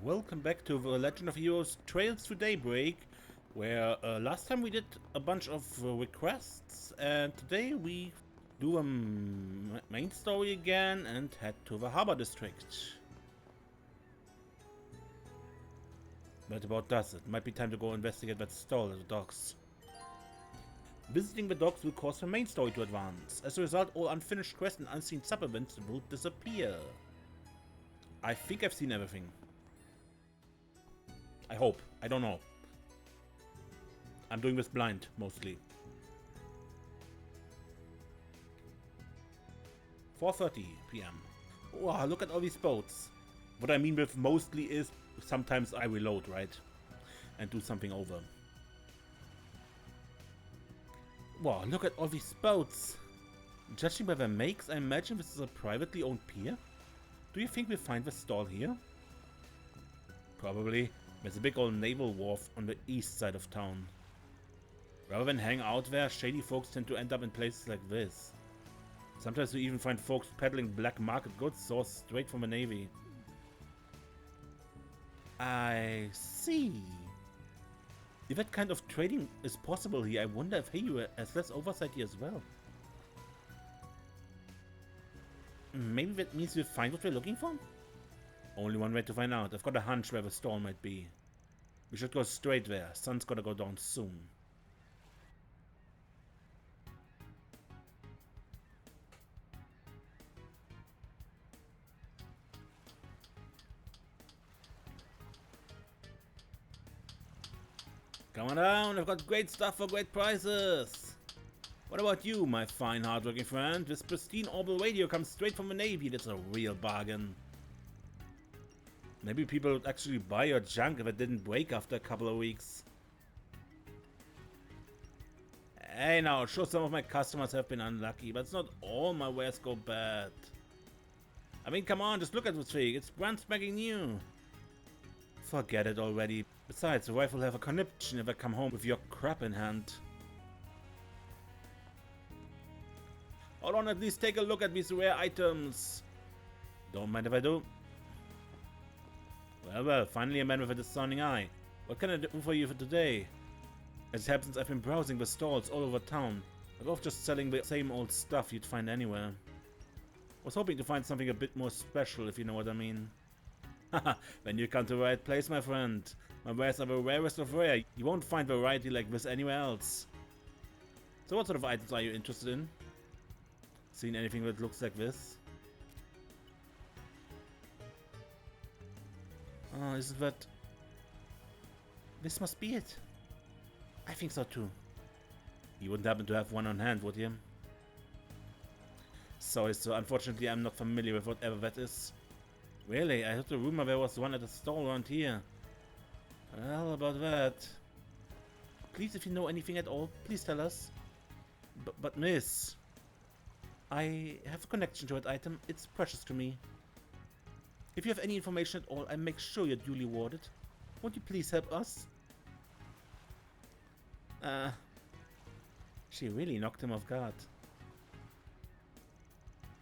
Welcome back to the Legend of Heroes Trails to Daybreak, where last time we did a bunch of requests, and today we do a main story again and head to the harbor district. But about does it? Might be time to go investigate that stall at the docks. Visiting the docks will cause the main story to advance. As a result, all unfinished quests and unseen sub-events will disappear. I think I've seen everything. I hope. I don't know. I'm doing this blind, mostly. 4:30 p.m. Wow, look at all these boats. What I mean with mostly is sometimes I reload, right? And do something over. Wow, look at all these boats. Judging by their makes, I imagine this is a privately owned pier. Do you think we'll find the stall here? Probably. There's a big old naval wharf on the east side of town. Rather than hang out there, shady folks tend to end up in places like this. Sometimes we even find folks peddling black market goods sourced straight from the Navy. I see. If that kind of trading is possible here, I wonder if Heyu has less oversight here as well. Maybe that means we'll find what we're looking for? Only one way to find out. I've got a hunch where the stall might be. We should go straight there. Sun's gotta go down soon. Come on down, I've got great stuff for great prices! What about you, my fine hardworking friend? This pristine orbital radio comes straight from the Navy. That's a real bargain. Maybe people would actually buy your junk if it didn't break after a couple of weeks. Hey now, sure some of my customers have been unlucky, but it's not all my wares go bad. I mean, come on, just look at this thing. It's brand spanking new. Forget it already. Besides, the wife will have a conniption if I come home with your crap in hand. Hold on, at least take a look at these rare items. Don't mind if I do. Well, finally a man with a discerning eye. What can I do for you for today? As it happens, I've been browsing the stalls all over town. I'm off just selling the same old stuff you'd find anywhere. I was hoping to find something a bit more special, if you know what I mean. Haha, then you come to the right place, my friend. My wares are the rarest of rare. You won't find variety like this anywhere else. So what sort of items are you interested in? Seen anything that looks like this? Oh, isn't that... This must be it. I think so too. You wouldn't happen to have one on hand, would you? Sorry, sir. Unfortunately, I'm not familiar with whatever that is. Really? I heard the rumor there was one at a stall around here. Well, about that... Please, if you know anything at all, please tell us. But miss... I have a connection to that item. It's precious to me. If you have any information at all, I make sure you're duly warded. Won't you please help us? She really knocked him off guard.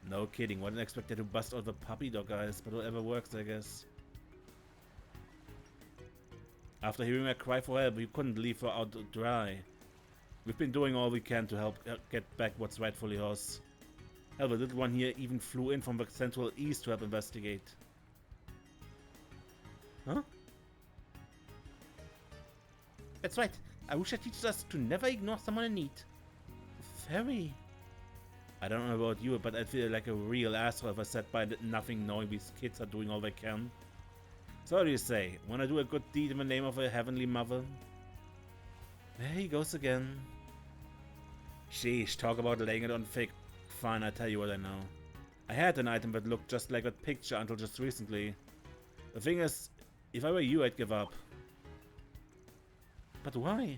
No kidding, wasn't expected to bust all the puppy dog eyes, but whatever works, I guess. After hearing her cry for help, we couldn't leave her out to dry. We've been doing all we can to help get back what's rightfully hers. Hell, the little one here even flew in from the Central East to help investigate. Huh? That's right. Arusha teaches us to never ignore someone in need. Very. I don't know about you, but I'd feel like a real asshole if I sat by and did nothing knowing these kids are doing all they can. So what do you say? Wanna do a good deed in the name of a heavenly mother? There he goes again. Sheesh, talk about laying it on thick. Fine, I tell you what I know. I had an item that looked just like that picture until just recently. The thing is, if I were you, I'd give up. But why?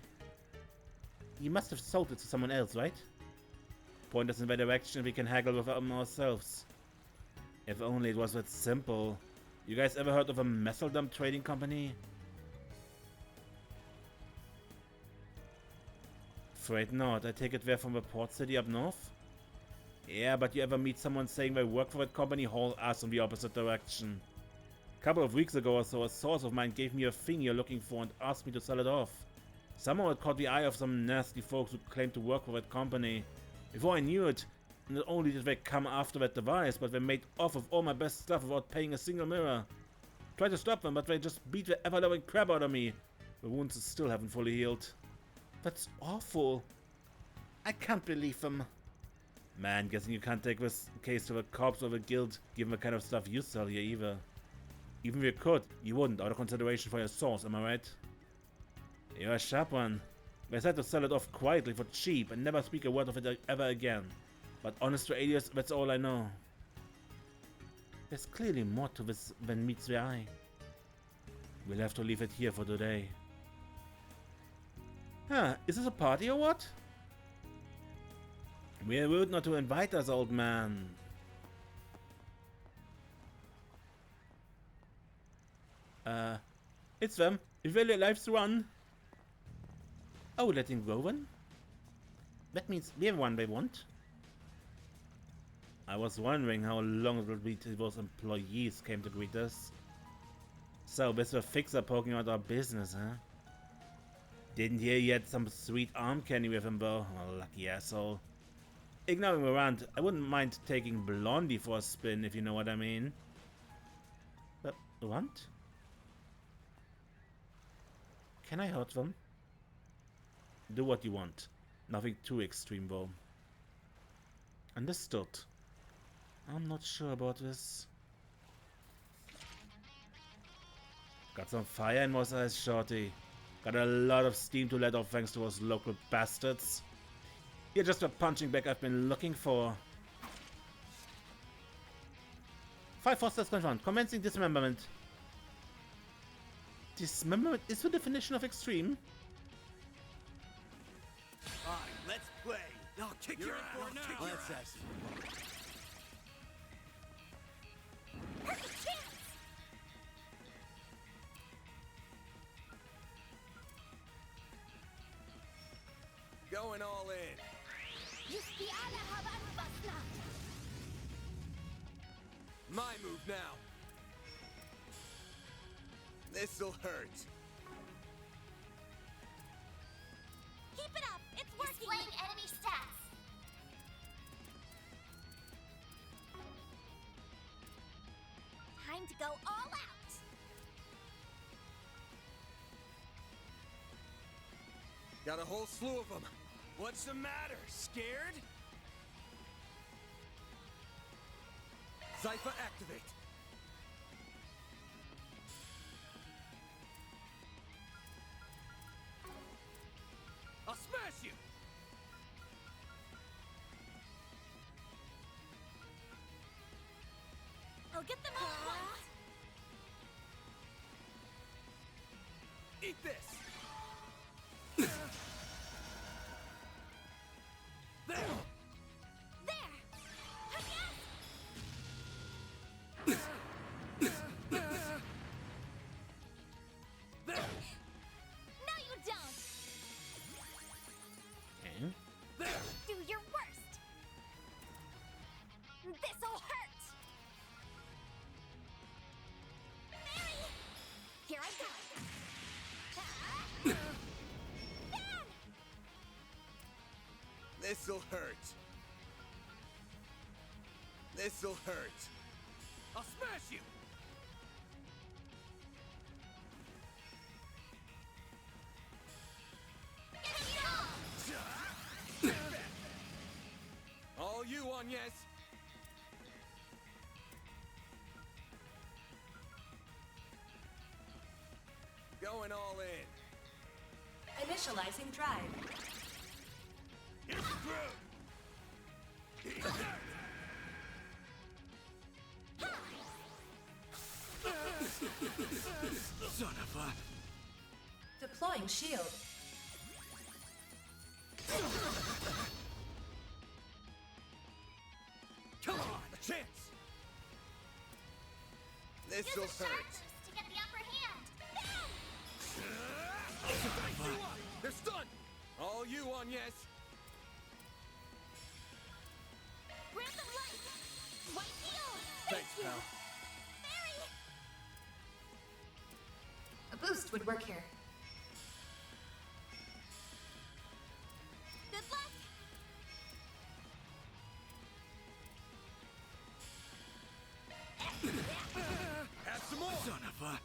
You must have sold it to someone else, right? Point us in that direction, we can haggle with them ourselves. If only it was that simple. You guys ever heard of a metal dump trading company? Afraid not. I take it they're from the port city up north? Yeah, but you ever meet someone saying they work for that company, haul ass in the opposite direction. Couple of weeks ago or so, a source of mine gave me a thing you're looking for and asked me to sell it off. Somehow it caught the eye of some nasty folks who claimed to work for that company. Before I knew it, not only did they come after that device, but they made off with all my best stuff without paying a single mirror. Tried to stop them, but they just beat the ever-loving crap out of me. The wounds still haven't fully healed. That's awful. I can't believe them. Man, guessing you can't take this case to the cops or the guild, given the kind of stuff you sell here either. Even if you could, you wouldn't, out of consideration for your source, am I right? You're a sharp one. They said to sell it off quietly for cheap and never speak a word of it ever again. But honest to alias, that's all I know. There's clearly more to this than meets the eye. We'll have to leave it here for today. Huh, is this a party or what? We're rude not to invite us, old man. It's them. If their lives run. Oh, letting go then? That means we're one they want. I was wondering how long it would be till those employees came to greet us. So, this the fixer poking out our business, huh? Didn't hear you had some sweet arm candy with him though. Oh, lucky asshole. Ignoring the rant, I wouldn't mind taking Blondie for a spin, if you know what I mean. But, what? Can I hurt them? Do what you want. Nothing too extreme though. Understood. I'm not sure about this. Got some fire in Moss Eyes, shorty. Got a lot of steam to let off thanks to those local bastards. You're just the punching bag I've been looking for. 5 Fosters confirmed. Commencing dismemberment. Dismemberment is the definition of extreme. Alright, let's play. I'll kick your ass. Let's ask. Perfect chance! Going all in. Just die alle habe angebracht. My move now. This'll hurt. Keep it up! It's working! Displaying enemy stats! Time to go all out! Got a whole slew of them. What's the matter? Scared? Zypher activate. I'll smash you! I'll get them all at once! Eat this! There! There! Agnès! There! No, you don't! Okay. There! Do your worst! This'll hurt! Mary! Here I go! Bam! This'll hurt. This'll hurt. I'll smash you! All you, Agnès! Going all in. Initializing drive. It's through! Son of a... Deploying shield. Come on, a chance! This'll Use the hurt. sharpness to get the upper hand! Bam! They're stunned! All you, Agnès! Grant them light! White heal! Thanks, pal. Mary! boost would work here. Good luck. Have some more. Son of a...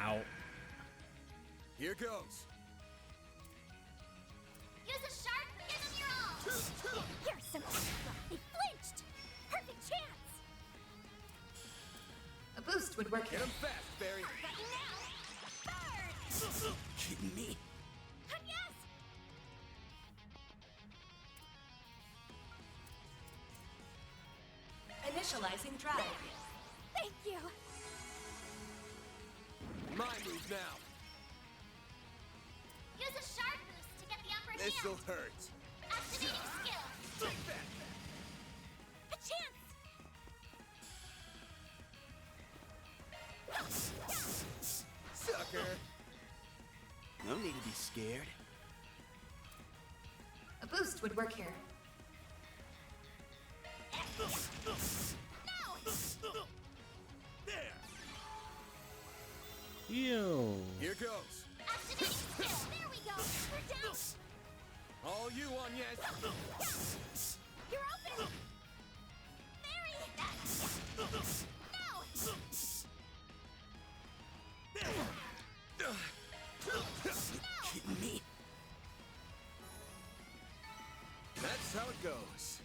Ow. Here goes. Use a sharp. Give them your all. Here's some extra. They flinched. Perfect chance. A boost would work Hit here. him fast, Barry. Ready now. Burn. Kidding me? Yes. Initializing drive. Thank you. My move now. Use a sharp boost to get the upper This'll hand. hurt. Activating skill. Take that. A chance. Sucker. No need to be scared. A boost would work here. There. Ew. Here goes. Activating skill. There we go. We're down. All you, Agnès. You're open. Barry. No. Kidding me? That's how it goes.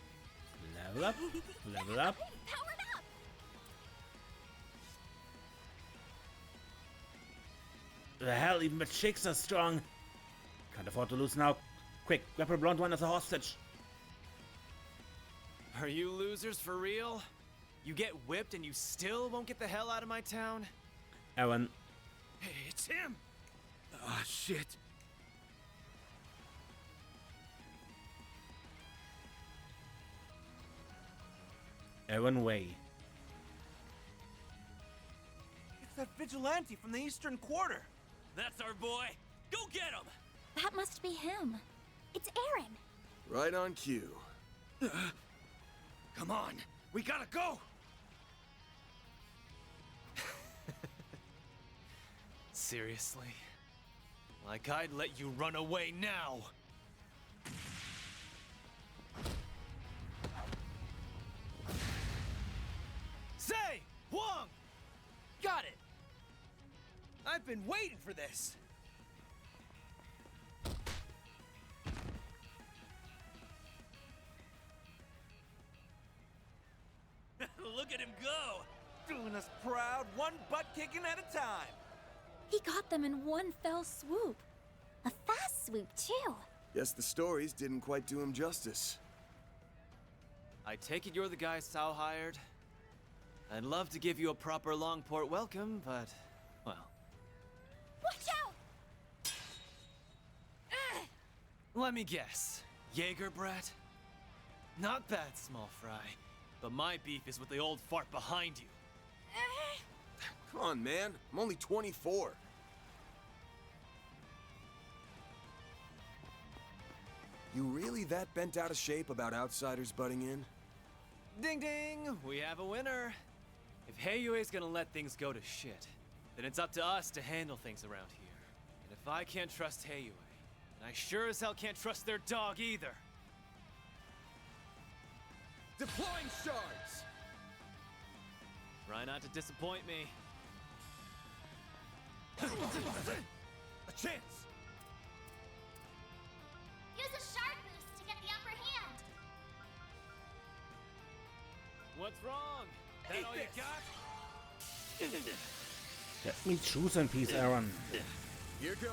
Level up. Level up. Powered up. The hell, even the chicks are strong. Can't afford to lose now. Quick, grab a blonde one as a hostage. Are you losers for real? You get whipped and you still won't get the hell out of my town? Aaron, Hey, it's him! Ah, shit. Aaron Way. It's that vigilante from the Eastern Quarter. That's our boy! Go get him! That must be him. It's Aaron. Right on cue. Come on, we gotta go! Seriously? Like I'd let you run away now! Say! Huang! Got it! I've been waiting for this! Look at him go! Doing us proud, one butt kicking at a time. He got them in one fell swoop. A fast swoop, too. Guess the stories didn't quite do him justice. I take it you're the guy Sao hired? I'd love to give you a proper Longport welcome, but, well, Watch out! let me guess. Jaeger brat? Not bad, small fry. But my beef is with the old fart behind you. Come on, man. I'm only 24. You really that bent out of shape about outsiders butting in? Ding ding! We have a winner. If Heiyue's gonna let things go to shit, then it's up to us to handle things around here. And if I can't trust Heiyue, then I sure as hell can't trust their dog either. Deploying shards! Try not to disappoint me. A chance! Use a sharp boost to get the upper hand. What's wrong? That all you got? Let me choose in peace, Aaron. Here goes.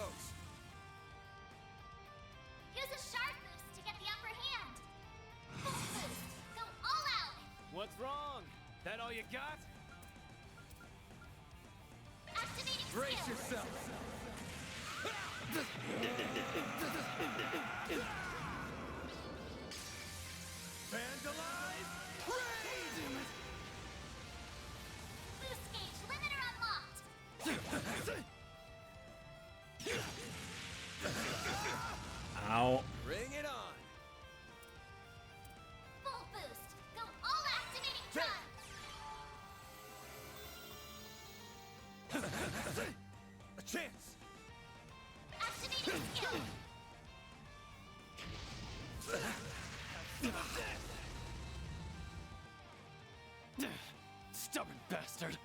Use a sharp boost to get the upper hand. Full boost. Go all out. What's wrong? That all you got? Activating Brace skill. yourself! Vandalize! Raid! Boost gauge limiter unlocked. Ow. Bring it on! Full boost. Go all activating drive. Stubborn bastard.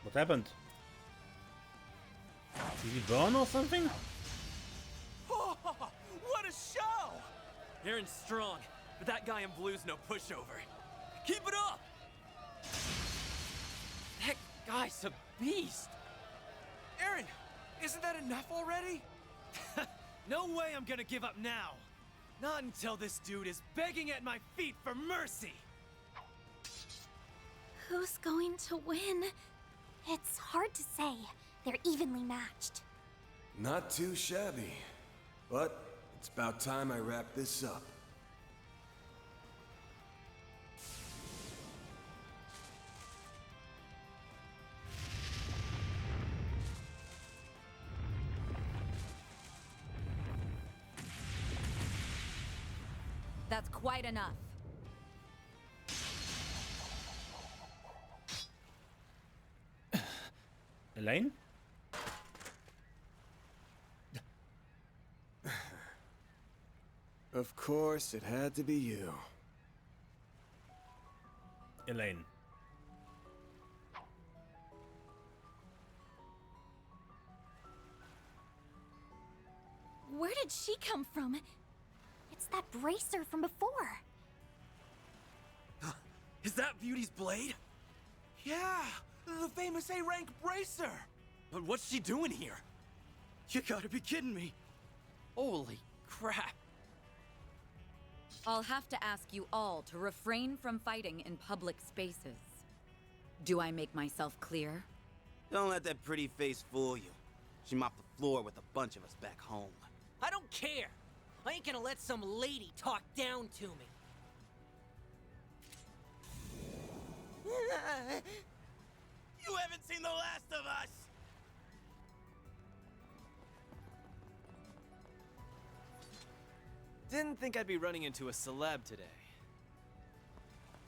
What happened? Did he burn or something? Oh, what a show! Aaron's strong, but that guy in blue's no pushover. Keep it up! That guy's a beast! Aaron, isn't that enough already? No way I'm gonna give up now! Not until this dude is begging at my feet for mercy! Who's going to win? It's hard to say. They're evenly matched. Not too shabby. But it's about time I wrap this up. That's quite enough. Elaine? Of course, it had to be you. Elaine. Where did she come from? It's that bracer from before. Is that Beauty's blade? Yeah, the famous A-rank bracer. But what's she doing here? You gotta be kidding me. Holy crap. I'll have to ask you all to refrain from fighting in public spaces. Do I make myself clear? Don't let that pretty face fool you. She mopped the floor with a bunch of us back home. I don't care. I ain't gonna let some lady talk down to me. You haven't seen the last of us! Didn't think I'd be running into a celeb today.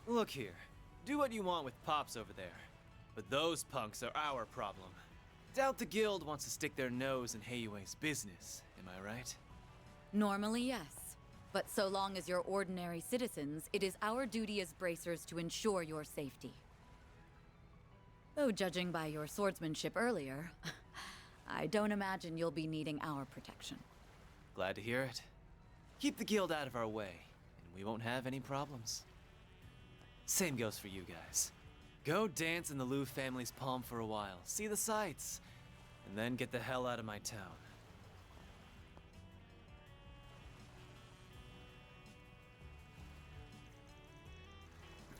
Look here, do what you want with Pops over there, but those punks are our problem. Doubt the guild wants to stick their nose in Heiyue's business, am I right? Normally, yes. But so long as you're ordinary citizens, it is our duty as bracers to ensure your safety. Though judging by your swordsmanship earlier, I don't imagine you'll be needing our protection. Glad to hear it. Keep the guild out of our way, and we won't have any problems. Same goes for you guys. Go dance in the Liu family's palm for a while, see the sights, and then get the hell out of my town.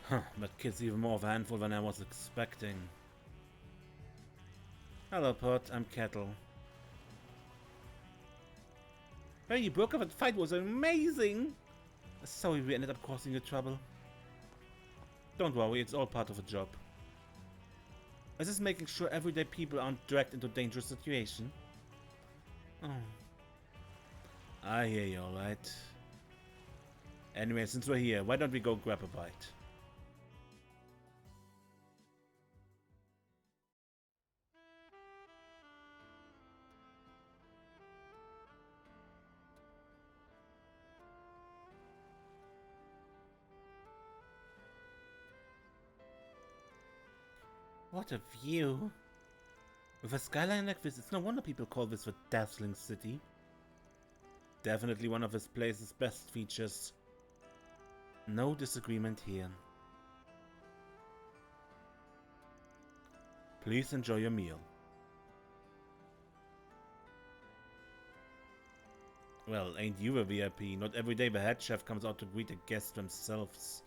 Huh, that kid's even more of a handful than I was expecting. Hello, Pot, I'm Kettle. Hey, you broke up that fight was amazing! Sorry we ended up causing you trouble. Don't worry, it's all part of the job. Is this making sure everyday people aren't dragged into dangerous situations? Oh. I hear you, alright. Anyway, since we're here, why don't we go grab a bite? What a view! With a skyline like this, it's no wonder people call this the dazzling city. Definitely one of this place's best features. No disagreement here. Please enjoy your meal. Well, ain't you a VIP? Not every day the head chef comes out to greet the guests themselves.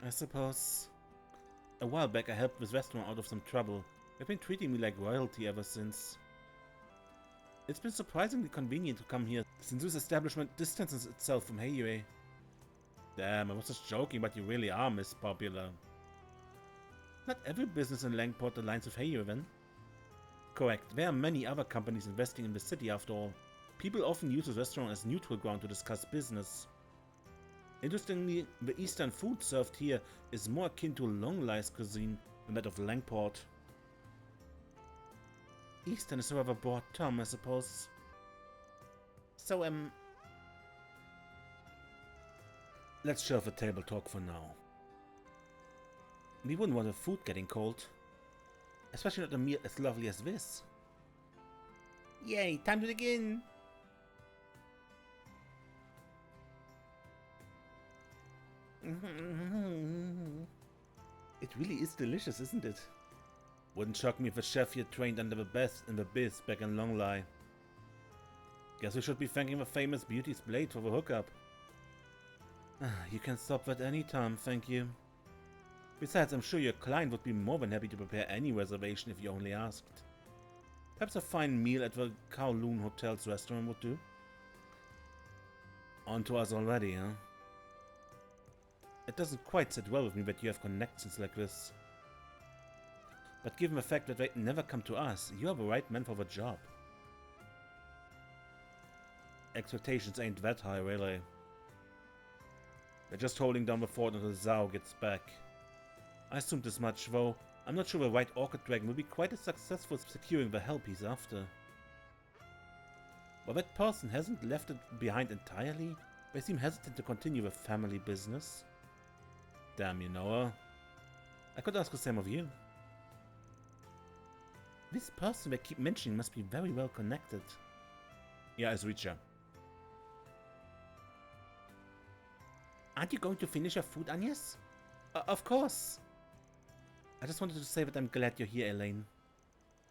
I suppose. A while back I helped this restaurant out of some trouble. They've been treating me like royalty ever since. It's been surprisingly convenient to come here, since this establishment distances itself from Heiyue. Damn, I was just joking, but you really are Miss Popular. Not every business in Langport aligns with Heiyue then. Correct, there are many other companies investing in the city after all. People often use this restaurant as neutral ground to discuss business. Interestingly, the Eastern food served here is more akin to Longlai's cuisine than that of Langport. Eastern is a rather broad term, I suppose. So, Let's shelve the table talk for now. We wouldn't want the food getting cold. Especially not a meal as lovely as this. Yay, time to begin! It really is delicious, isn't it? Wouldn't shock me if a chef here trained under the best in the biz back in Longlai. Guess we should be thanking the famous Beauty's Blade for the hookup. You can stop that any time, thank you. Besides, I'm sure your client would be more than happy to prepare any reservation if you only asked. Perhaps a fine meal at the Kowloon Hotel's restaurant would do. On to us already, huh? It doesn't quite sit well with me that you have connections like this. But given the fact that they never come to us, you are the right man for the job. Expectations ain't that high, really. They're just holding down the fort until Zhao gets back. I assumed as much, though I'm not sure the White Orchid Dragon will be quite as successful securing the help he's after. While that person hasn't left it behind entirely, they seem hesitant to continue the family business. Damn, you know her. I could ask the same of you. This person they keep mentioning must be very well connected. Yeah, it's Reacher. Aren't you going to finish your food, Agnès? Of course. I just wanted to say that I'm glad you're here, Elaine.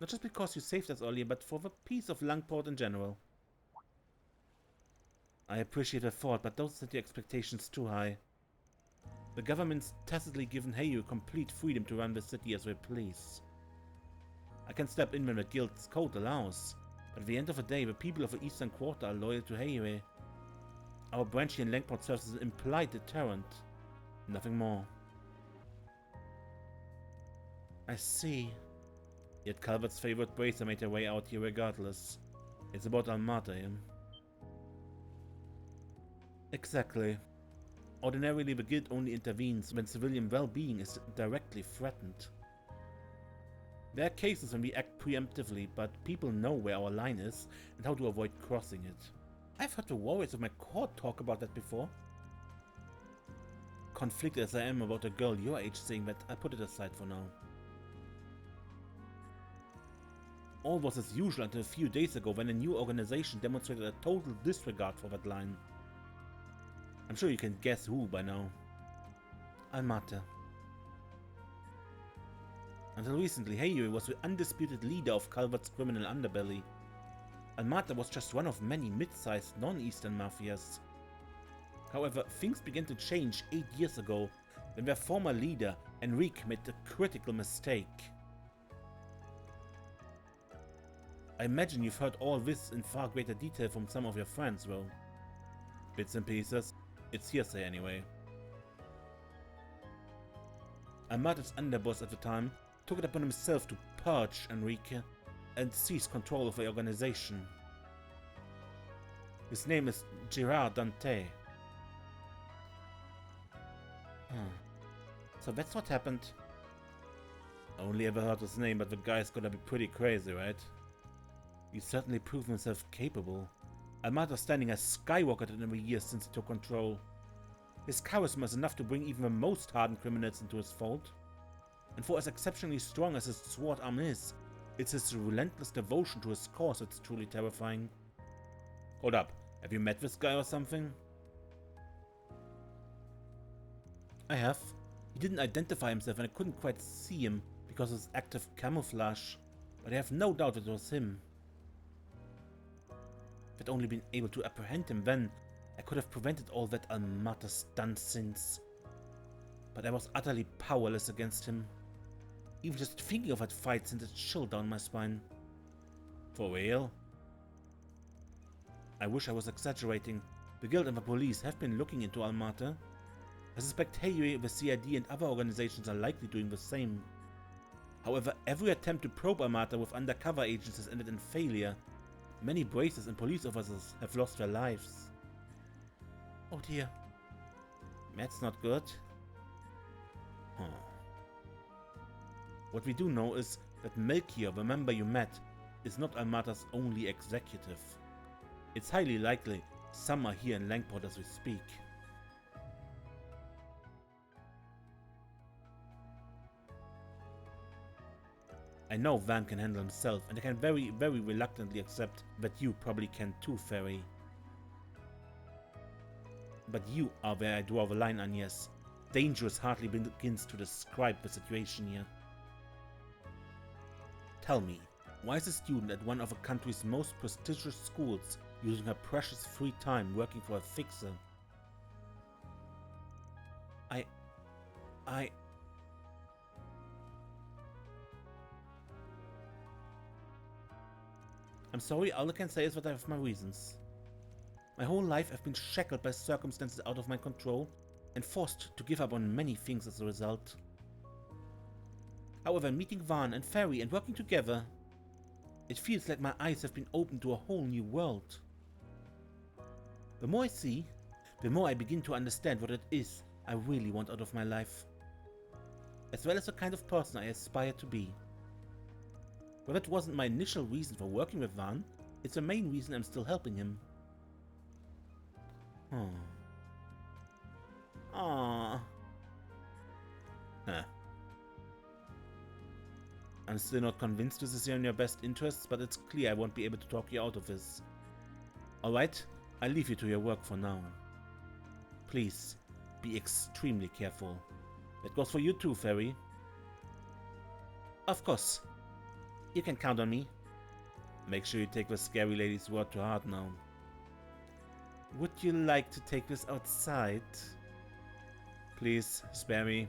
Not just because you saved us earlier, but for the peace of Langport in general. I appreciate the thought, but don't set your expectations too high. The government's tacitly given Heiyu complete freedom to run the city as they please. I can step in when the guild's code allows, but at the end of the day, the people of the Eastern Quarter are loyal to Heiyu. Our branch here in Langport serves as an implied deterrent. Nothing more. I see. Yet Calvert's favorite bracer made their way out here regardless. It's about Almata, yeah? Exactly. Ordinarily, the guild only intervenes when civilian well-being is directly threatened. There are cases when we act preemptively, but people know where our line is and how to avoid crossing it. I've heard the warriors of my court talk about that before. Conflicted as I am about a girl your age saying that, I put it aside for now. All was as usual until a few days ago when a new organization demonstrated a total disregard for that line. I'm sure you can guess who by now. Almata. Until recently, Heiyu was the undisputed leader of Calvert's criminal underbelly. Almata was just one of many mid-sized non-Eastern mafias. However, things began to change 8 years ago when their former leader, Enrique, made a critical mistake. I imagine you've heard all this in far greater detail from some of your friends, well, bits and pieces. It's hearsay anyway. Almata's underboss at the time took it upon himself to purge Enrique and seize control of the organization. His name is Gerard Dante. So that's what happened. Only ever heard his name, but the guy's gonna be pretty crazy, right? He's certainly proven himself capable. Almata's standing has skyrocketed in the years since he took control. His charisma is enough to bring even the most hardened criminals into his fold. And for as exceptionally strong as his sword arm is, it's his relentless devotion to his cause that's truly terrifying. Hold up, have you met this guy or something? I have. He didn't identify himself and I couldn't quite see him because of his active camouflage, but I have no doubt it was him. If I'd only been able to apprehend him then, I could have prevented all that Almata's done since. But I was utterly powerless against him. Even just thinking of that fight sent a chill down my spine. For real? I wish I was exaggerating. The guild and the police have been looking into Almata. I suspect Heiyu, the CID and other organizations are likely doing the same. However, every attempt to probe Almata with undercover agents has ended in failure. Many bracers and police officers have lost their lives. Oh dear. That's not good. Huh. What we do know is that Melchior, the member you met, is not Almata's only executive. It's highly likely some are here in Langport as we speak. I know Van can handle himself, and I can very, very reluctantly accept that you probably can too, Fairy. But you are where I draw the line, Agnès. Dangerous hardly begins to describe the situation here. Tell me, why is a student at one of the country's most prestigious schools using her precious free time working for a fixer? I'm sorry, all I can say is that I have my reasons. My whole life I've been shackled by circumstances out of my control and forced to give up on many things as a result. However, meeting Van and Fairy and working together, it feels like my eyes have been opened to a whole new world. The more I see, the more I begin to understand what it is I really want out of my life, as well as the kind of person I aspire to be. But that wasn't my initial reason for working with Van, it's the main reason I'm still helping him. Aww. Huh. I'm still not convinced this is in your best interests, but it's clear I won't be able to talk you out of this. Alright, I'll leave you to your work for now. Please, be extremely careful. That goes for you too, Fairy. Of course. You can count on me. Make sure you take the scary lady's word to heart now. Would you like to take this outside? Please, spare me.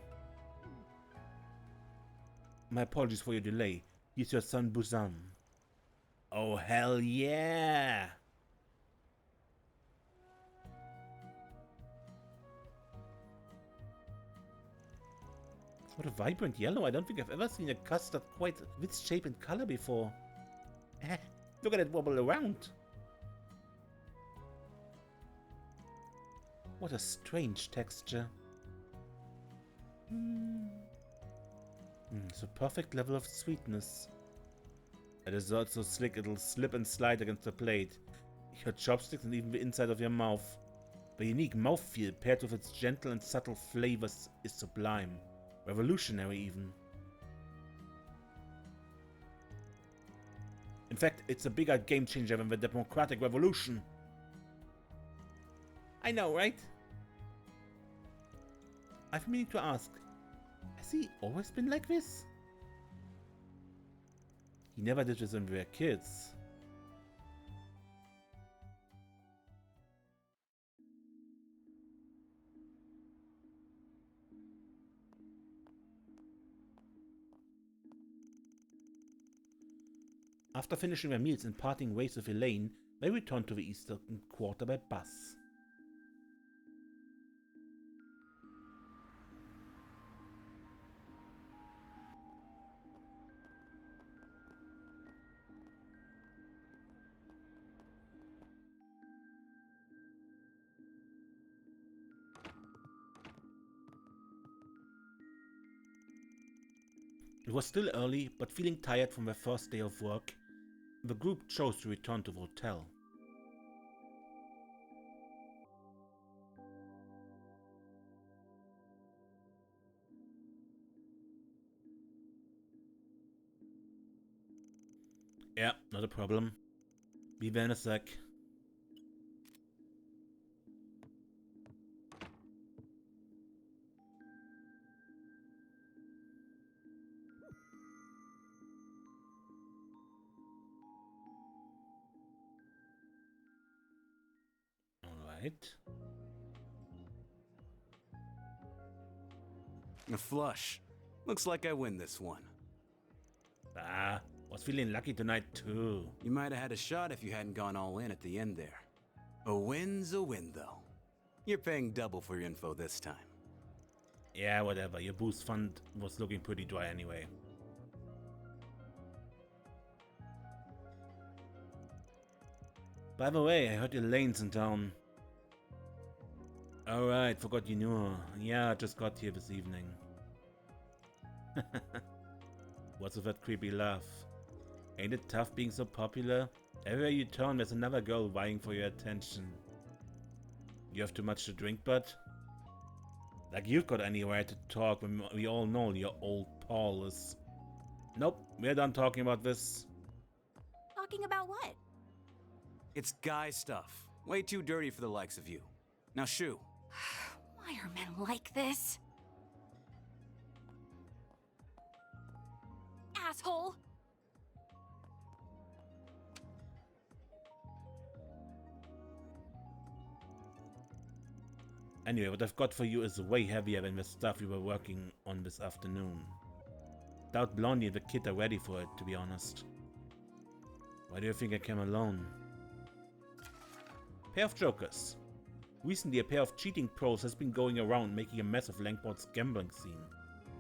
My apologies for your delay. Here's your son Busan. Oh, hell yeah! What a vibrant yellow. I don't think I've ever seen a custard quite this shape and color before. Look at it wobble around. What a strange texture. It's a perfect level of sweetness. A dessert so slick it'll slip and slide against the plate, your chopsticks, and even the inside of your mouth. The unique mouthfeel paired with its gentle and subtle flavors is sublime. Revolutionary even. In fact, it's a bigger game changer than the Democratic Revolution. I know, right? I've been meaning to ask, has he always been like this? He never did this when we were kids. After finishing their meals and parting ways with Elaine, they returned to the Eastern Quarter by bus. It was still early, but feeling tired from their first day of work, the group chose to return to the hotel. Yeah, not a problem. Be there in a sec. Alright. A flush. Looks like I win this one. Ah, was feeling lucky tonight too. You might have had a shot if you hadn't gone all in at the end there. A win's a win, though. You're paying double for your info this time. Yeah, whatever. Your boost fund was looking pretty dry anyway. By the way, I heard Elaine's in town. Alright, forgot you knew her. Yeah, I just got here this evening. What's with that creepy laugh? Ain't it tough being so popular? Everywhere you turn, there's another girl vying for your attention. You have too much to drink, bud? Like you've got any right to talk when we all know you're old Paul is. Nope, we're done talking about this. Talking about what? It's guy stuff. Way too dirty for the likes of you. Now shoo. Why are men like this? Asshole! Anyway, what I've got for you is way heavier than the stuff we were working on this afternoon. Doubt Blondie and the kid are ready for it, to be honest. Why do you think I came alone? Pair of jokers. Recently, a pair of cheating pros has been going around making a mess of Langport's gambling scene.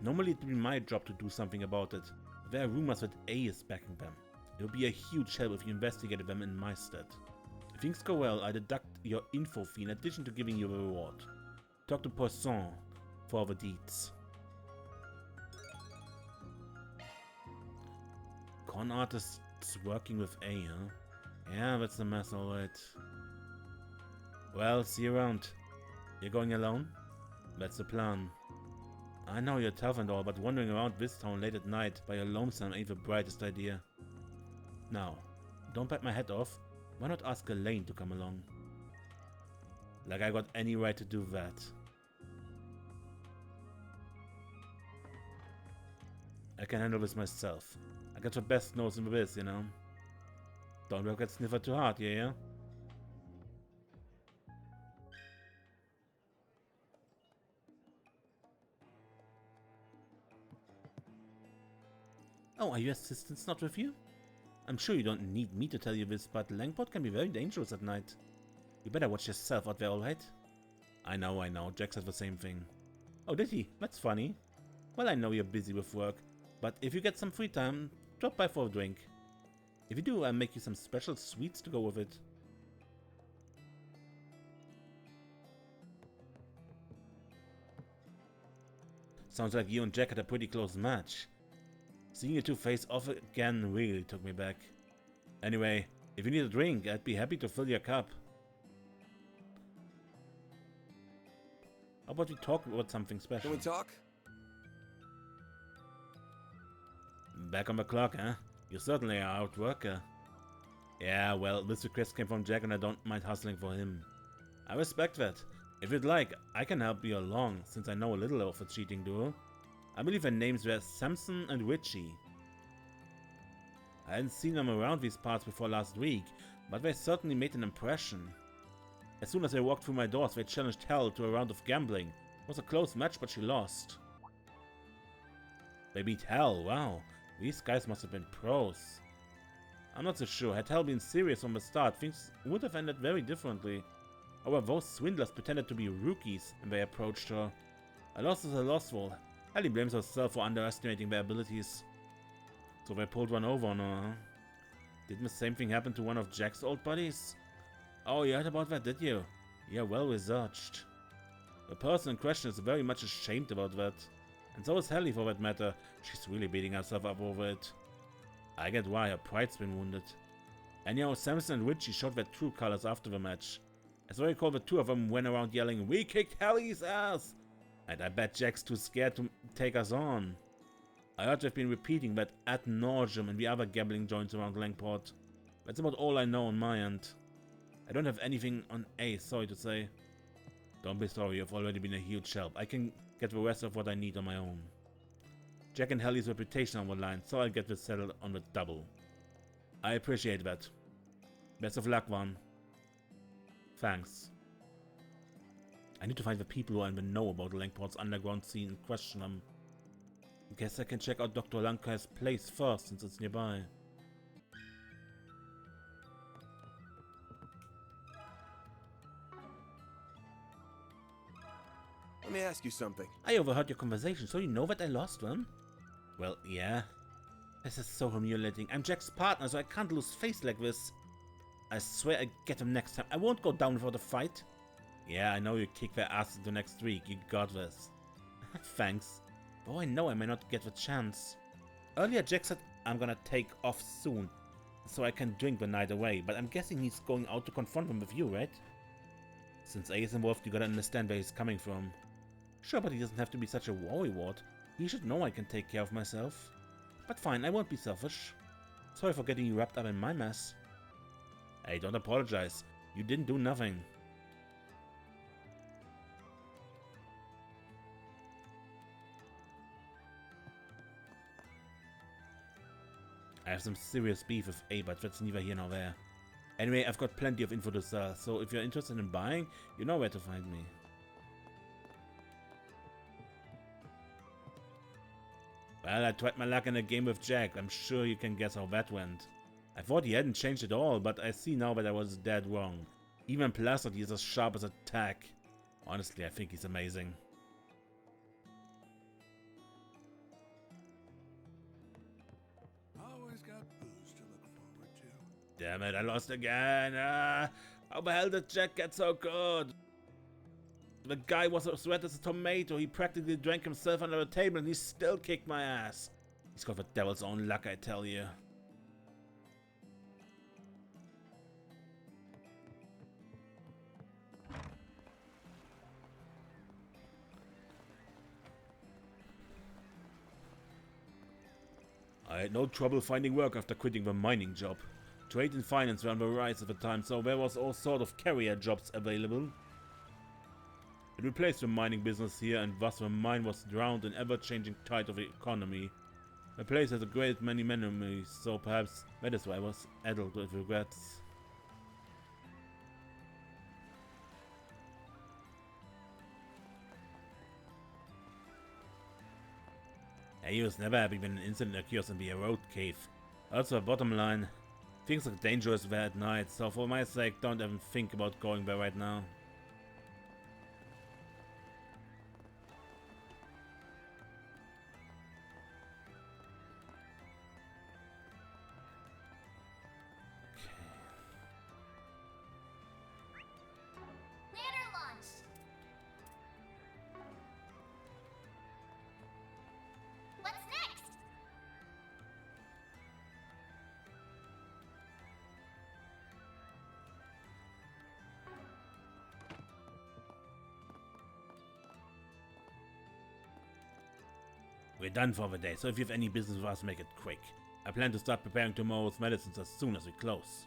Normally, it would be my job to do something about it. There are rumors that A is backing them. It would be a huge help if you investigated them in my stead. If things go well, I deduct your info fee in addition to giving you a reward. Talk to Poisson for the deeds. Con artists working with A, huh? Yeah, that's a mess, alright. Well, see you around. You're going alone? That's the plan. I know you're tough and all, but wandering around this town late at night by your lonesome ain't the brightest idea. Now, don't bite my head off. Why not ask Elaine to come along? Like I got any right to do that. I can handle this myself. I got the best nose in the biz, you know. Don't work at Sniffer too hard, yeah? Oh, are your assistants not with you? I'm sure you don't need me to tell you this, but Langport can be very dangerous at night. You better watch yourself out there, alright? I know. Jack said the same thing. Oh, did he? That's funny. Well, I know you're busy with work, but if you get some free time, drop by for a drink. If you do, I'll make you some special sweets to go with it. Sounds like you and Jack had a pretty close match. Seeing you two face off again really took me back. Anyway, if you need a drink, I'd be happy to fill your cup. How about we talk about something special? Can we talk? Back on the clock, huh? You certainly are out worker. Yeah, well, this request came from Jack and I don't mind hustling for him. I respect that. If you'd like, I can help you along, since I know a little of a cheating duo. I believe their names were Samson and Richie. I hadn't seen them around these parts before last week, but they certainly made an impression. As soon as they walked through my doors, they challenged Hell to a round of gambling. It was a close match, but she lost. They beat Hell, wow. These guys must have been pros. I'm not so sure. Had Hell been serious from the start, things would have ended very differently. However, those swindlers pretended to be rookies when they approached her. A loss is a loss, though. Ellie blames herself for underestimating their abilities. So they pulled one over on her, huh? Didn't the same thing happen to one of Jack's old buddies? Oh, you heard about that, did you? Yeah, well researched. The person in question is very much ashamed about that. And so is Helly for that matter. She's really beating herself up over it. I get why, her pride's been wounded. Anyhow, Samson and Richie showed their true colors after the match. As I recall, the two of them went around yelling, "We kicked Helly's ass!" And I bet Jack's too scared to take us on. I heard they've been repeating that ad nauseum in the other gambling joints around Langport. That's about all I know on my end. I don't have anything on A, sorry to say. Don't be sorry, you've already been a huge help. I can get the rest of what I need on my own. Jack and Helly's reputation on the line, so I'll get this settled on the double. I appreciate that. Best of luck, Van. Thanks. I need to find the people who are in the know about Langport's underground scene and question them. Guess I can check out Dr. Lanka's place first, since it's nearby. Let me ask you something. I overheard your conversation, so you know that I lost one? Well, yeah. This is so humiliating. I'm Jack's partner, so I can't lose face like this. I swear I'll get him next time. I won't go down without a fight. Yeah, I know you kick their ass into next week. You got this. Thanks. Though I know I may not get the chance. Earlier Jack said I'm gonna take off soon, so I can drink the night away, but I'm guessing he's going out to confront him with you, right? Since A is involved, you gotta understand where he's coming from. Sure, but he doesn't have to be such a worrywart. He should know I can take care of myself. But fine, I won't be selfish. Sorry for getting you wrapped up in my mess. Hey, don't apologize. You didn't do nothing. I have some serious beef with A, but that's neither here nor there. Anyway, I've got plenty of info to sell, so if you're interested in buying, you know where to find me. Well, I tried my luck in a game with Jack. I'm sure you can guess how that went. I thought he hadn't changed at all, but I see now that I was dead wrong. Even Plastered, he's as sharp as a tack. Honestly, I think he's amazing. Always got booze to look forward to. Damn it, I lost again. How the hell did Jack get so good? The guy was as red as a tomato. He practically drank himself under the table and he still kicked my ass. He's got the devil's own luck, I tell you. I had no trouble finding work after quitting the mining job. Trade and finance were on the rise at the time, so there was all sort of carrier jobs available. It replaced the mining business here, and thus the mine was drowned in ever-changing tide of the economy. The place has a great many memories, so perhaps that is why I was addled with regrets. He was never happy when an incident occurs in the road cave. Also, bottom line, things are dangerous there at night, so for my sake, don't even think about going there right now. Ladder launch. What's next? We're done for the day, so if you have any business with us, make it quick. I plan to start preparing tomorrow's medicines as soon as we close.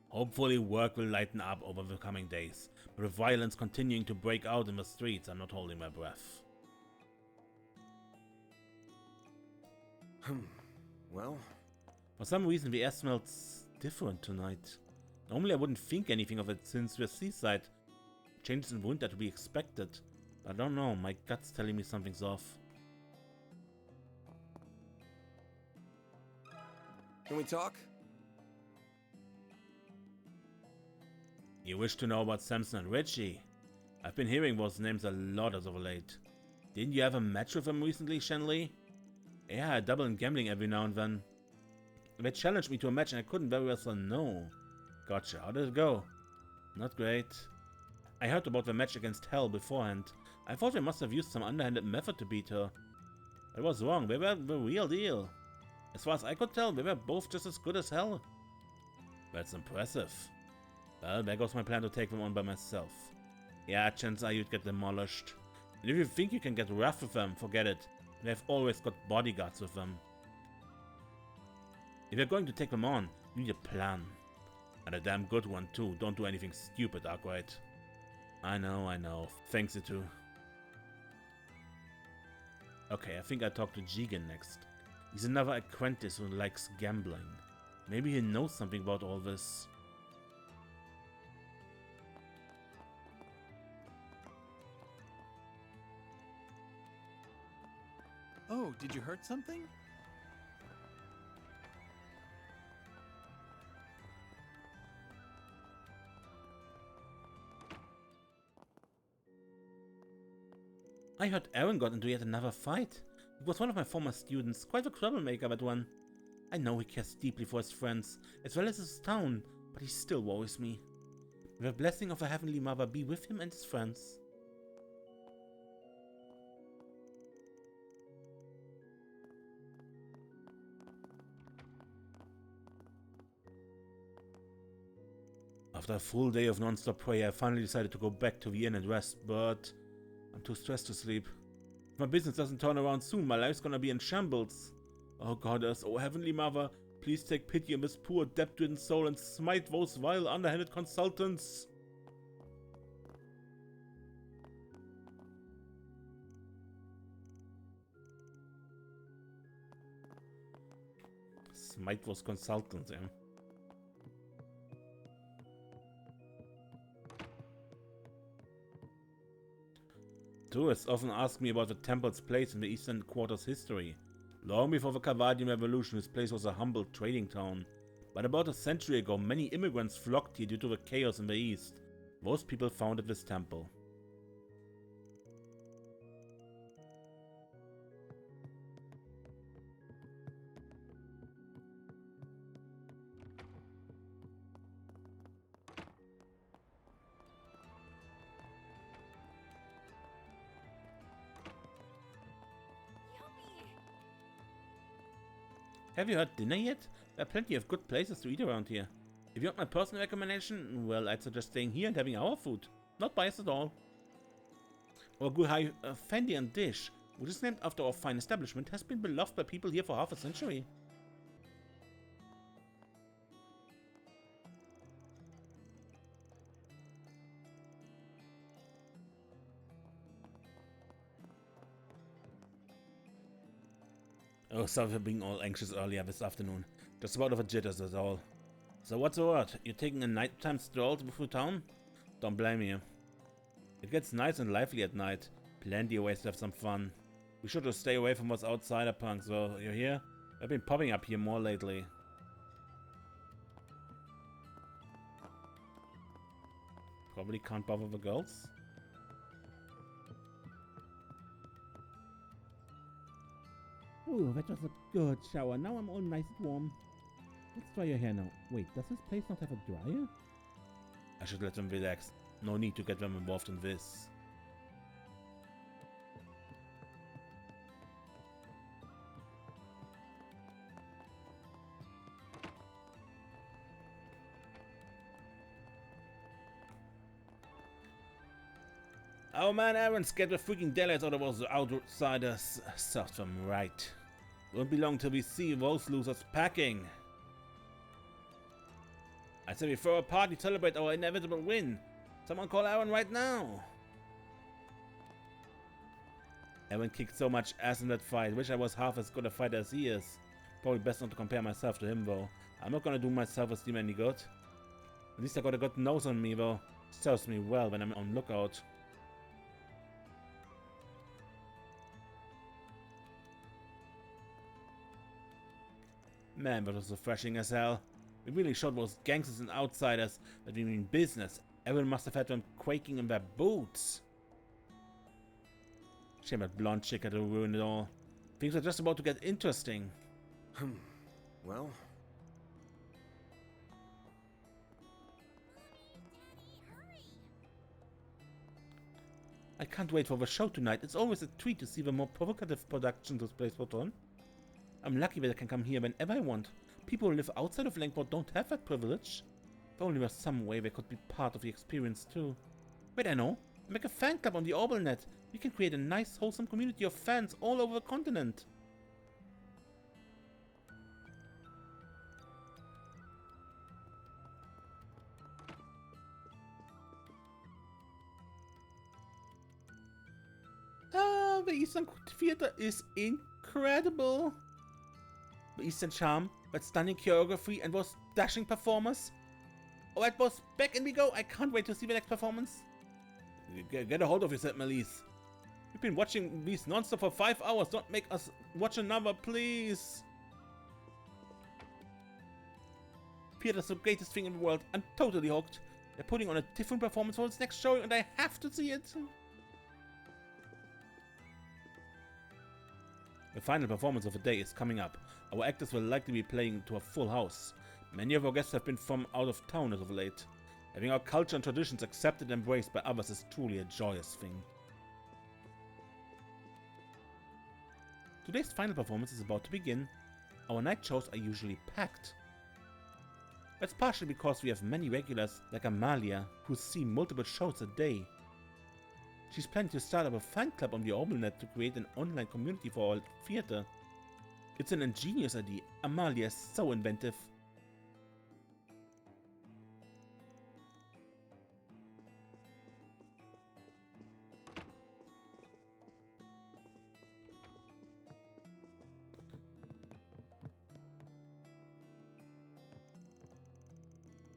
Hopefully work will lighten up over the coming days, but with violence continuing to break out in the streets, I'm not holding my breath. Well, For some reason the air smells different tonight. Normally I wouldn't think anything of it since we're seaside. Changes in wind are to be expected. I don't know, my gut's telling me something's off. can we talk? You wish to know about Samson and Richie? I've been hearing those names a lot as of late. Didn't you have a match with them recently, Shenley? Yeah, I dabble in gambling every now and then. They challenged me to a match and I couldn't very well say no. Gotcha, how did it go? Not great. I heard about the match against Hell beforehand. I thought they must have used some underhanded method to beat her. I was wrong, they were the real deal. As far as I could tell, they were both just as good as Hell. That's impressive. Well, there goes my plan to take them on by myself. Yeah, chances are you'd get demolished. And if you think you can get rough with them, forget it. They've always got bodyguards with them. If you're going to take them on, you need a plan. And a damn good one too. Don't do anything stupid, Arkwright. I know. Thanks, you too. Okay, I think I'll talk to Jigen next. He's another apprentice who likes gambling. Maybe he knows something about all this. Oh, did you hurt something? I heard Aaron got into yet another fight. He was one of my former students, quite a troublemaker, that one. I know he cares deeply for his friends, as well as his town, but he still worries me. May the blessing of the Heavenly Mother be with him and his friends. After a full day of non-stop prayer, I finally decided to go back to the inn and rest, but I'm too stressed to sleep. If my business doesn't turn around soon, my life's gonna be in shambles. Oh goddess, oh heavenly mother, please take pity on this poor debt-ridden soul and smite those vile underhanded consultants. Smite those consultants, yeah. Tourists often ask me about the temple's place in the Eastern Quarter's history. Long before the Cavadian Revolution, this place was a humble trading town. But about a century ago, many immigrants flocked here due to the chaos in the east. Most people founded this temple. Have you had dinner yet? There are plenty of good places to eat around here. If you want my personal recommendation, well, I'd suggest staying here and having our food. Not biased at all. Our Guhai Fendian dish, which is named after our fine establishment, has been beloved by people here for half a century. Oh, sorry for being all anxious earlier this afternoon. Just about the jitters is all. So what's the word? You're taking a nighttime stroll through town? Don't blame you. It gets nice and lively at night. Plenty of ways to have some fun. We should just stay away from what's outsider punks, though. You hear? I've been popping up here more lately. Probably can't bother the girls. Ooh, that was a good shower. Now I'm all nice and warm. Let's dry your hair now. Wait, does this place not have a dryer? I should let them relax. No need to get them involved in this. Oh man, Aaron, scared the freaking daylights out of those outsiders. Serves them right. Won't be long till we see those losers packing. I say we throw a party to celebrate our inevitable win. Someone call Aaron right now. Aaron kicked so much ass in that fight. Wish I was half as good a fighter as he is. Probably best not to compare myself to him though. I'm not gonna do my self-esteem any good. At least I got a good nose on me though. Serves me well when I'm on lookout. Man, that was refreshing as hell. We really showed those gangsters and outsiders that we mean business. Everyone must have had them quaking in their boots. Shame that blonde chick had to ruin it all. Things are just about to get interesting. Well... I can't wait for the show tonight. It's always a treat to see the more provocative productions this place put on. I'm lucky that I can come here whenever I want. People who live outside of Langport don't have that privilege. If only there was some way they could be part of the experience too. Wait, I know. Make a fan club on the OrbelNet. We can create a nice, wholesome community of fans all over the continent. Ah, the Eastern Theater is incredible. The Eastern charm, that stunning choreography and those dashing performers. Oh, that was back and we go. I can't wait to see the next performance. Get a hold of yourself, Melise. We've been watching these non-stop for 5 hours. Don't make us watch another, please. Theater's the greatest thing in the world. I'm totally hooked. They're putting on a different performance for its next showing and I have to see it. The final performance of the day is coming up. Our actors will likely be playing to a full house. Many of our guests have been from out of town as of late. Having our culture and traditions accepted and embraced by others is truly a joyous thing. Today's final performance is about to begin. Our night shows are usually packed. That's partially because we have many regulars like Amalia who see multiple shows a day. She's planning to start up a fan club on the OrbelNet to create an online community for our theater. It's an ingenious idea. Amalia is so inventive.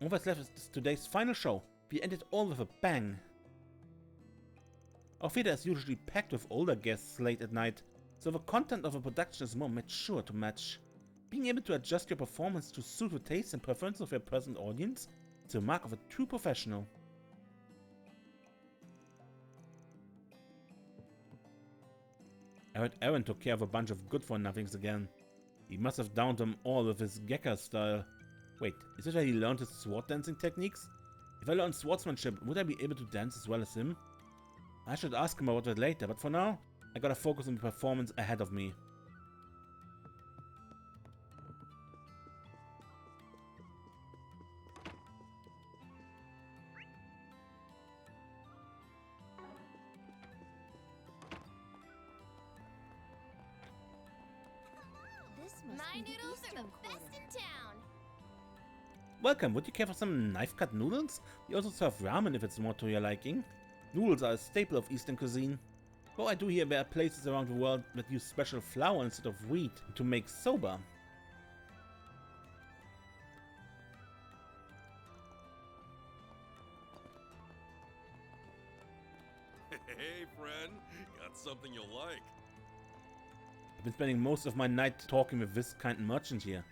All that's left is today's final show. We ended all with a bang. Our theater is usually packed with older guests late at night, so the content of a production is more mature to match. Being able to adjust your performance to suit the tastes and preferences of your present audience is a mark of a true professional. I heard Aaron took care of a bunch of good-for-nothings again. He must have downed them all with his Gekka style. Wait, is this where he learned his sword dancing techniques? If I learned swordsmanship, would I be able to dance as well as him? I should ask him about that later, but for now, I gotta focus on the performance ahead of me. My noodles are the best in town. Welcome, would you care for some knife-cut noodles? We also serve ramen if it's more to your liking. Noodles are a staple of Eastern cuisine. Though I do hear there are places around the world that use special flour instead of wheat to make soba. Hey friend, got something you'll like. I've been spending most of my night talking with this kind merchant here.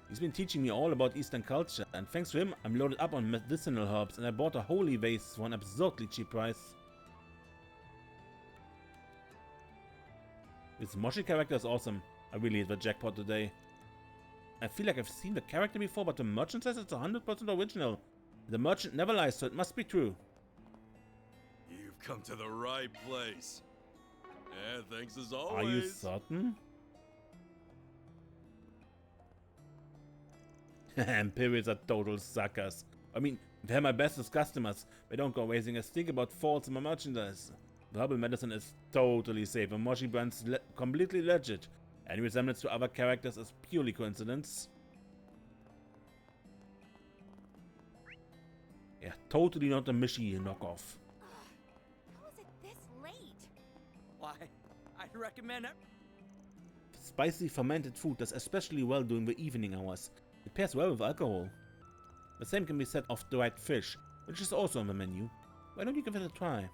He's been teaching me all about Eastern culture, and thanks to him, I'm loaded up on medicinal herbs, and I bought a holy vase for an absurdly cheap price. This Moshi character is awesome. I really hit the jackpot today. I feel like I've seen the character before, but the merchant says it's 100% original. The merchant never lies, so it must be true. You've come to the right place. And thanks as always. Are you certain? Imperials are total suckers. I mean, they're my bestest customers. They don't go raising a stink about faults in my merchandise. The herbal medicine is totally safe, and Moshi brand's completely legit. Any resemblance to other characters is purely coincidence. Yeah, totally not a Mishi knockoff. How is it this late? Why, I'd recommend it. Spicy fermented food does especially well during the evening hours. It pairs well with alcohol. The same can be said of dried fish, which is also on the menu. Why don't you give it a try?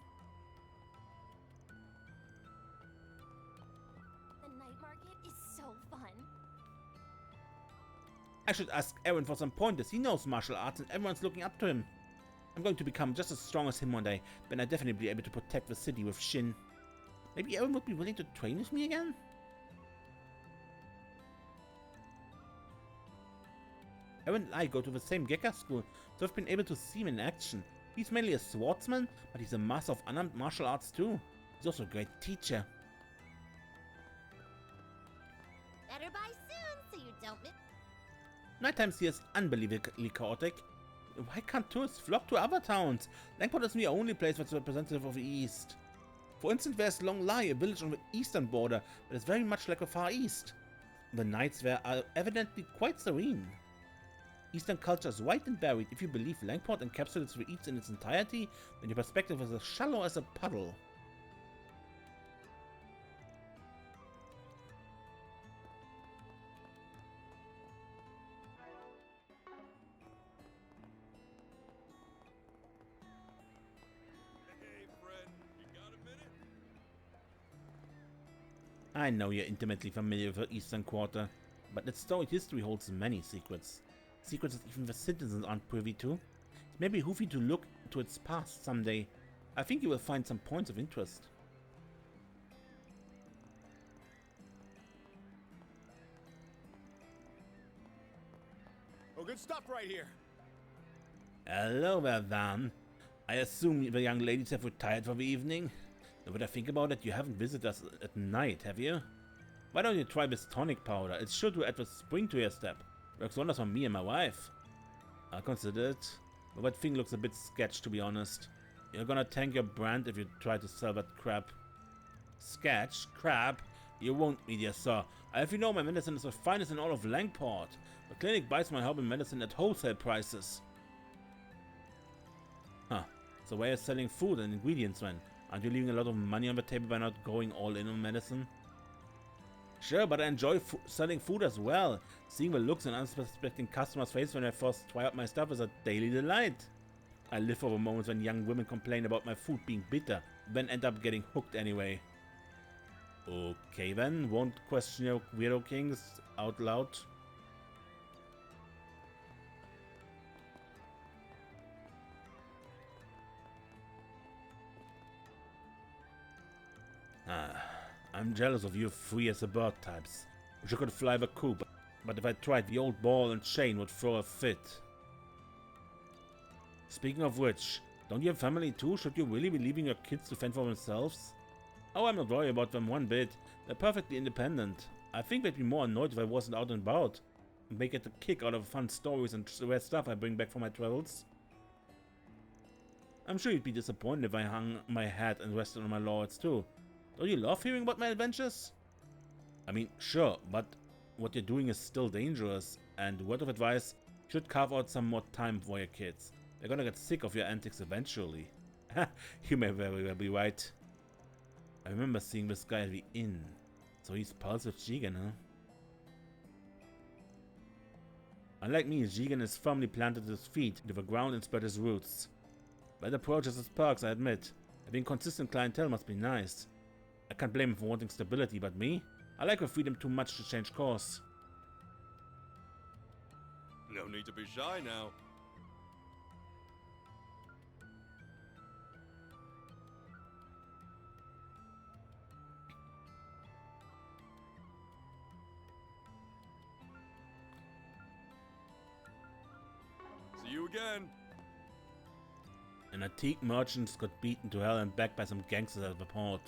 The night market is so fun. I should ask Aaron for some pointers. He knows martial arts and everyone's looking up to him. I'm going to become just as strong as him one day, then I'll definitely be able to protect the city with Shin. Maybe Aaron would be willing to train with me again? Aaron and I go to the same Gekka school, so I've been able to see him in action. He's mainly a swordsman, but he's a master of unarmed martial arts too. He's also a great teacher. Better buy soon so you don't miss. Nighttimes here is unbelievably chaotic. Why can't tourists flock to other towns? Langport is the only place that's representative of the East. For instance, there's Long Lai, a village on the eastern border that is very much like the Far East. The nights there are evidently quite serene. Eastern culture is wide and varied. If you believe Langport encapsulates the East in its entirety, then your perspective is as shallow as a puddle. Hey friend, you got a minute? I know you're intimately familiar with the Eastern Quarter, but its storied history holds many secrets. Secrets that even the citizens aren't privy to. It may behoove you to look to its past someday. I think you will find some points of interest. Oh, good stuff right here. Hello there, Van. I assume the young ladies have retired for the evening? Now that I think about it, you haven't visited us at night, have you? Why don't you try this tonic powder? It's sure to add the spring to your step. Works wonders for me and my wife. I'll consider it. But that thing looks a bit sketch, to be honest. You're gonna tank your brand if you try to sell that crap. Sketch? Crap? You won't, me dear sir. I have you know my medicine is the finest in all of Langport. The clinic buys my herbal medicine at wholesale prices. Huh. So why are you selling food and ingredients then? Aren't you leaving a lot of money on the table by not going all in on medicine? Sure, but I enjoy selling food as well. Seeing the looks and unsuspecting customers' face when I first try out my stuff is a daily delight. I live for the moments when young women complain about my food being bitter, then end up getting hooked anyway. Okay then, won't question your weirdo kings out loud. I'm jealous of you free as a bird types. Wish I could fly the coop, but if I tried, the old ball and chain would throw a fit. Speaking of which, don't you have family too? Should you really be leaving your kids to fend for themselves? Oh, I'm not worried about them one bit. They're perfectly independent. I think they'd be more annoyed if I wasn't out and about. They get a kick out of fun stories and rare stuff I bring back from my travels. I'm sure you'd be disappointed if I hung my hat and rested on my laurels too. Don't you love hearing about my adventures? I mean, sure, but what you're doing is still dangerous, and word of advice, you should carve out some more time for your kids. They're gonna get sick of your antics eventually. You may very well be right. I remember seeing this guy at the inn. So he's pals with Jigen, huh? Unlike me, Jigen is firmly planted his feet into the ground and spread his roots. That approach has its perks, I admit. Having consistent clientele must be nice. I can't blame him for wanting stability, but me? I like the freedom too much to change course. No need to be shy now. See you again. An antique merchant got beaten to hell and back by some gangsters at the port.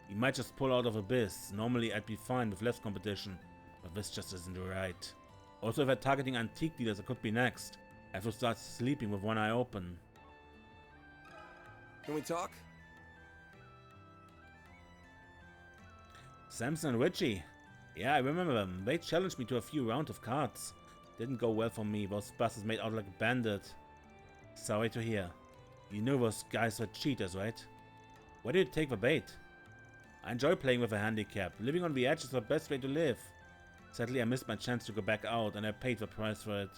He might just pull out of abyss. Normally I'd be fine with less competition, but this just isn't right. Also, if they're targeting antique dealers, I could be next. I have to start sleeping with one eye open. Can we talk? Samson and Richie. Yeah, I remember them. They challenged me to a few rounds of cards. Didn't go well for me. Those bastards made out like a bandit. Sorry to hear. You knew those guys were cheaters, right? Why did you take the bait? I enjoy playing with a handicap. Living on the edge is the best way to live. Sadly, I missed my chance to go back out, and I paid the price for it.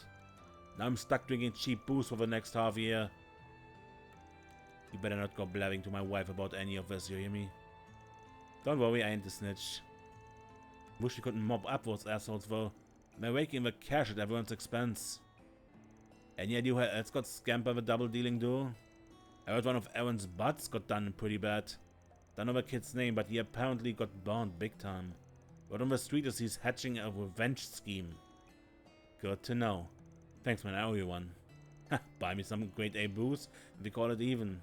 Now I'm stuck drinking cheap booze for the next half year. You better not go blabbing to my wife about any of this, you hear me? Don't worry, I ain't a snitch. Wish we couldn't mop up those assholes though. They're raking the cash at everyone's expense. Any idea who else got scammed by the double dealing duo? I heard one of Aaron's butts got done pretty bad. Don't know the kid's name, but he apparently got burned big time. Word on the street is he's hatching a revenge scheme. Good to know. Thanks man, I owe you one. Buy me some grade A booze and we call it even.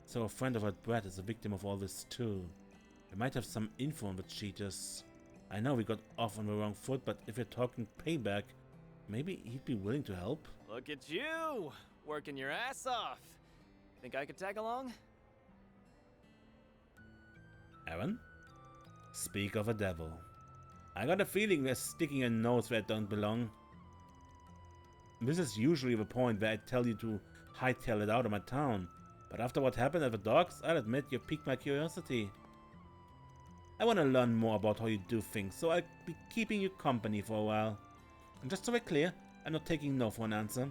So a friend of our Brad is a victim of all this too. We might have some info on the cheaters. I know we got off on the wrong foot, but if you're talking payback, maybe he'd be willing to help. Look at you, working your ass off. Think I could tag along? Aaron? Speak of a devil. I got a feeling we're sticking a nose where it don't belong. This is usually the point where I tell you to hightail it out of my town, but after what happened at the docks, I'll admit you piqued my curiosity. I want to learn more about how you do things, so I'll be keeping you company for a while. And just so we're clear, I'm not taking no for an answer.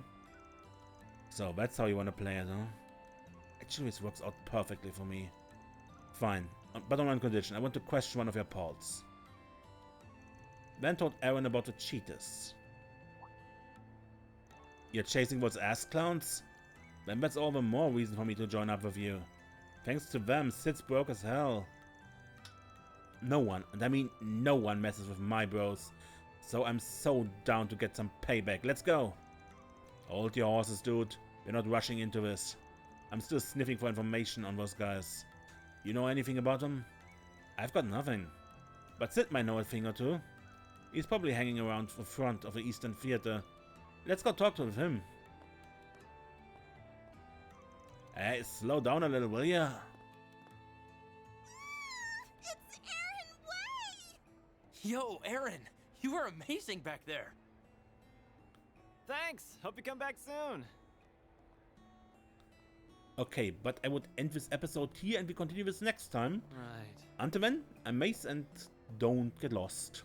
So that's how you want to play it, huh? Actually, this works out perfectly for me. Fine, but on one condition. I want to question one of your pals. Then told Aaron about the cheaters. You're chasing those ass clowns? Then that's all the more reason for me to join up with you. Thanks to them, Sid's broke as hell. No one, and I mean no one, messes with my bros. So I'm so down to get some payback. Let's go! Hold your horses, dude. We're not rushing into this. I'm still sniffing for information on those guys. You know anything about them? I've got nothing. But Sid might know a thing or two. He's probably hanging around the front of the Eastern Theater. Let's go talk to him. Hey, slow down a little, will ya? It's Yo, Aaron, you were amazing back there. Thanks. Hope you come back soon. Okay, but I would end this episode here and we continue this next time. Right. Until then, I'm Mace and don't get lost.